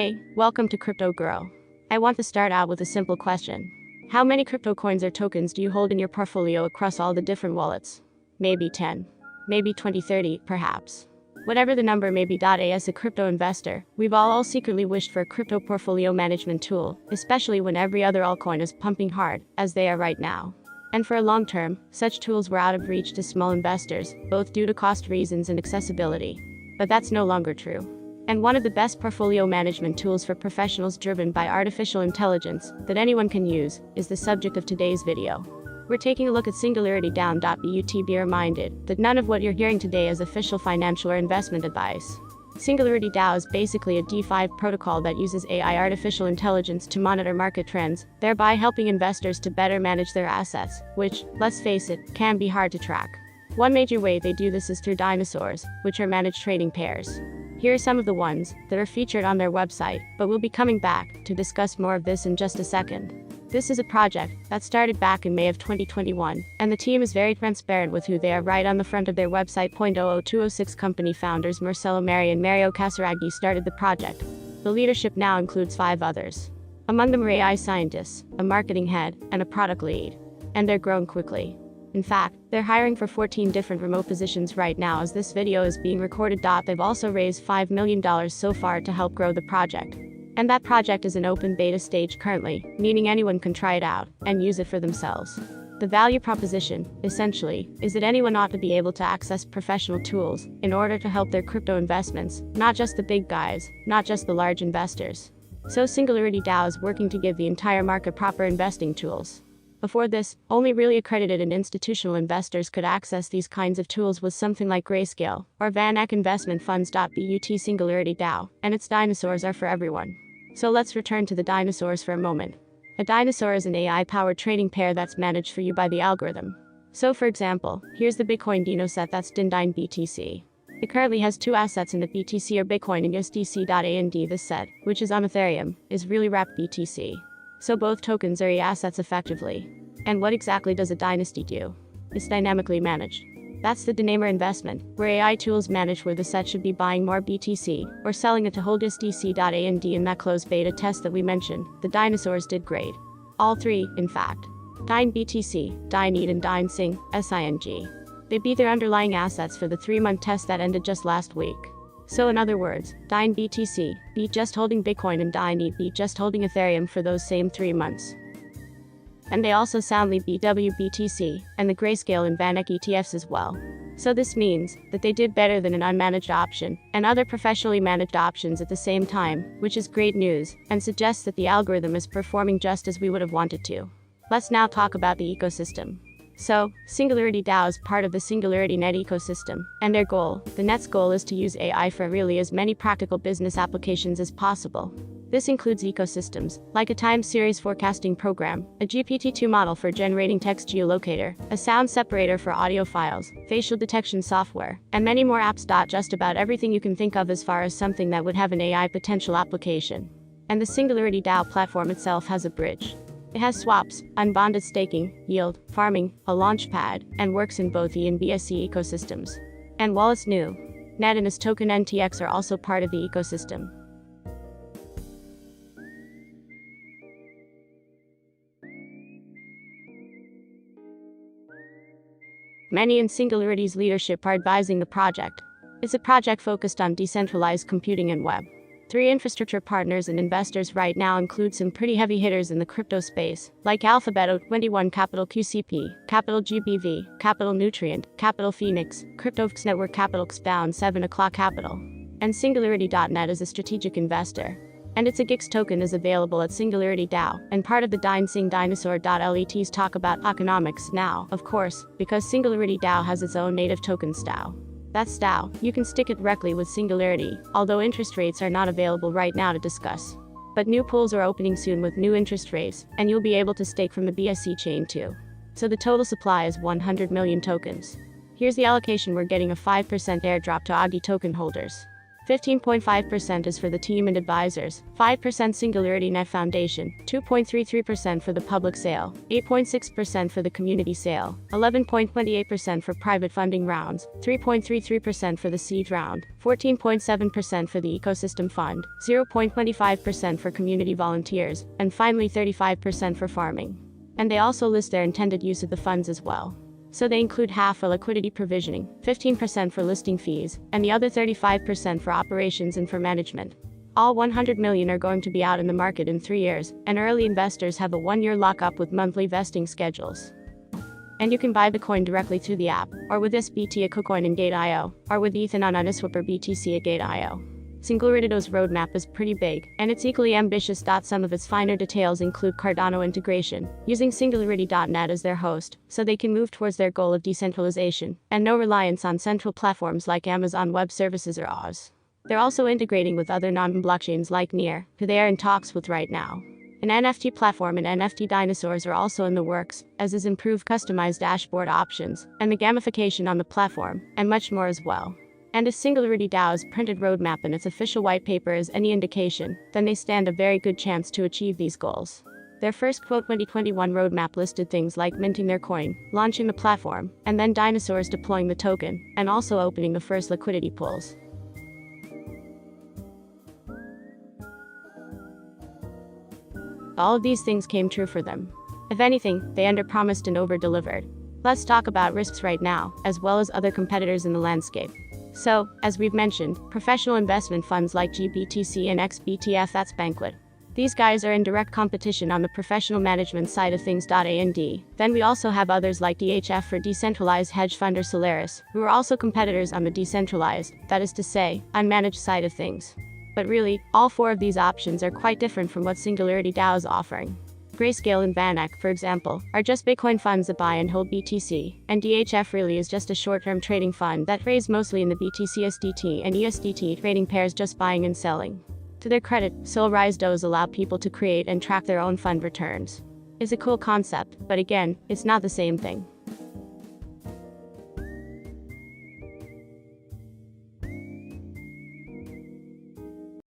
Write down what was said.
Hey, welcome to Crypto Girl. I want to start out with a simple question. How many crypto coins or tokens do you hold in your portfolio across all the different wallets? Maybe 10. Maybe 20, 30, perhaps. Whatever the number may be. As a crypto investor, we've all secretly wished for a crypto portfolio management tool, especially when every other altcoin is pumping hard, as they are right now. And for a long term, such tools were out of reach to small investors, both due to cost reasons and accessibility. But that's no longer true. And one of the best portfolio management tools for professionals driven by artificial intelligence that anyone can use is the subject of today's video. We're taking a look at SingularityDao. Be reminded that none of what you're hearing today is official financial or investment advice. SingularityDao is basically a DeFi protocol that uses AI artificial intelligence to monitor market trends, thereby helping investors to better manage their assets, which, let's face it, can be hard to track. One major way they do this is through dinosaurs, which are managed trading pairs. Here are some of the ones that are featured on their website, but we'll be coming back to discuss more of this in just a second. This is a project that started back in May of 2021, and the team is very transparent with who they are right on the front of their website. 00206 company founders Marcelo Mari and Mario Casaraghi started the project. The leadership now includes 5 others. Among them are AI scientists, a marketing head, and a product lead. And they're growing quickly. In fact, they're hiring for 14 different remote positions right now as this video is being recorded. They've also raised $5 million so far to help grow the project. And that project is in open beta stage currently, meaning anyone can try it out and use it for themselves. The value proposition, essentially, is that anyone ought to be able to access professional tools in order to help their crypto investments, not just the big guys, not just the large investors. So SingularityDao is working to give the entire market proper investing tools. Before this, only really accredited and institutional investors could access these kinds of tools with something like Grayscale or Van Eck Investment Funds. SingularityDao and its dinosaurs are for everyone. So let's return to the dinosaurs for a moment. A dinosaur is an AI-powered trading pair that's managed for you by the algorithm. So for example, here's the Bitcoin DynaSet that's DynBTC. It currently has 2 assets in the BTC or Bitcoin and USDC. This set, which is on Ethereum, is really wrapped BTC. So both tokens are assets effectively. And what exactly does a dynasty do? It's dynamically managed. That's the Dynamer investment, where AI tools manage where the set should be buying more BTC, or selling it to hold USDC. In that closed beta test that we mentioned, the dinosaurs did great. All 3, in fact. DynBTC, DynaNET and DynSing. They beat their underlying assets for the 3-month test that ended just last week. So in other words, DynBTC beat just holding Bitcoin and DynaNET beat just holding Ethereum for those same 3 months. And they also soundly beat WBTC and the Grayscale and Van Eck ETFs as well. So this means that they did better than an unmanaged option and other professionally managed options at the same time, which is great news and suggests that the algorithm is performing just as we would have wanted to. Let's now talk about the ecosystem. So, SingularityDao is part of the SingularityNET ecosystem, and their goal, the net's goal, is to use AI for really as many practical business applications as possible. This includes ecosystems, like a time series forecasting program, a GPT-2 model for generating text geolocator, a sound separator for audio files, facial detection software, and many more apps. Just about everything you can think of as far as something that would have an AI potential application. And the SingularityDao platform itself has a bridge. It has swaps, unbonded staking, yield, farming, a launchpad, and works in both E and BSC ecosystems. And while it's new, NET and its token NTX are also part of the ecosystem. Many in Singularity's leadership are advising the project. It's a project focused on decentralized computing and web. 3 infrastructure partners and investors right now include some pretty heavy hitters in the crypto space, like Alphabet, 21 Capital QCP, Capital GBV, Capital Nutrient, Capital Phoenix, CryptoVX Network Capital Xbound 7 O'Clock Capital. And Singularity.net is a strategic investor. And its AGIX token is available at SingularityDao, and part of the DynSing Dinosaur.let's talk about economics now, of course, because SingularityDao has its own native token SDAO. That's SDAO. You can stick it directly with Singularity, although interest rates are not available right now to discuss. But new pools are opening soon with new interest rates, and you'll be able to stake from the BSC chain too. So the total supply is 100 million tokens. Here's the allocation: we're getting a 5% airdrop to AGI token holders. 15.5% is for the team and advisors, 5% SingularityNET Foundation, 2.33% for the public sale, 8.6% for the community sale, 11.28% for private funding rounds, 3.33% for the seed round, 14.7% for the ecosystem fund, 0.25% for community volunteers, and finally 35% for farming. And they also list their intended use of the funds as well. So they include half for liquidity provisioning, 15% for listing fees, and the other 35% for operations and for management. All 100 million are going to be out in the market in 3 years, and early investors have a 1-year lockup with monthly vesting schedules. And you can buy the coin directly through the app, or with SBT at KuCoin and Gate.io, or with Ethan on Uniswap or BTC at Gate.io. SingularityDao's roadmap is pretty big, and it's equally ambitious. Some of its finer details include Cardano integration, using Singularity.net as their host, so they can move towards their goal of decentralization, and no reliance on central platforms like Amazon Web Services or Oz. They're also integrating with other non-blockchains like Near, who they are in talks with right now. An NFT platform and NFT dinosaurs are also in the works, as is improved customized dashboard options, and the gamification on the platform, and much more as well. And if SingularityDao's printed roadmap and its official white paper is any indication, then they stand a very good chance to achieve these goals. Their first quote 2021 roadmap listed things like minting their coin, launching the platform, and then dinosaurs deploying the token, and also opening the first liquidity pools. All of these things came true for them. If anything, they underpromised and over-delivered. Let's talk about risks right now, as well as other competitors in the landscape. So, as we've mentioned, professional investment funds like GBTC and XBTF, that's Banquet. These guys are in direct competition on the professional management side of things. And then we also have others like DHF for decentralized hedge fund or Solaris, who are also competitors on the decentralized, that is to say, unmanaged side of things. But really, all 4 of these options are quite different from what SingularityDAO is offering. Grayscale and VanEck, for example, are just Bitcoin funds that buy and hold BTC, and DHF really is just a short-term trading fund that trades mostly in the BTC SDT and ESDT trading pairs, just buying and selling. To their credit, SingularityDAOs allow people to create and track their own fund returns. It's a cool concept, but again, it's not the same thing.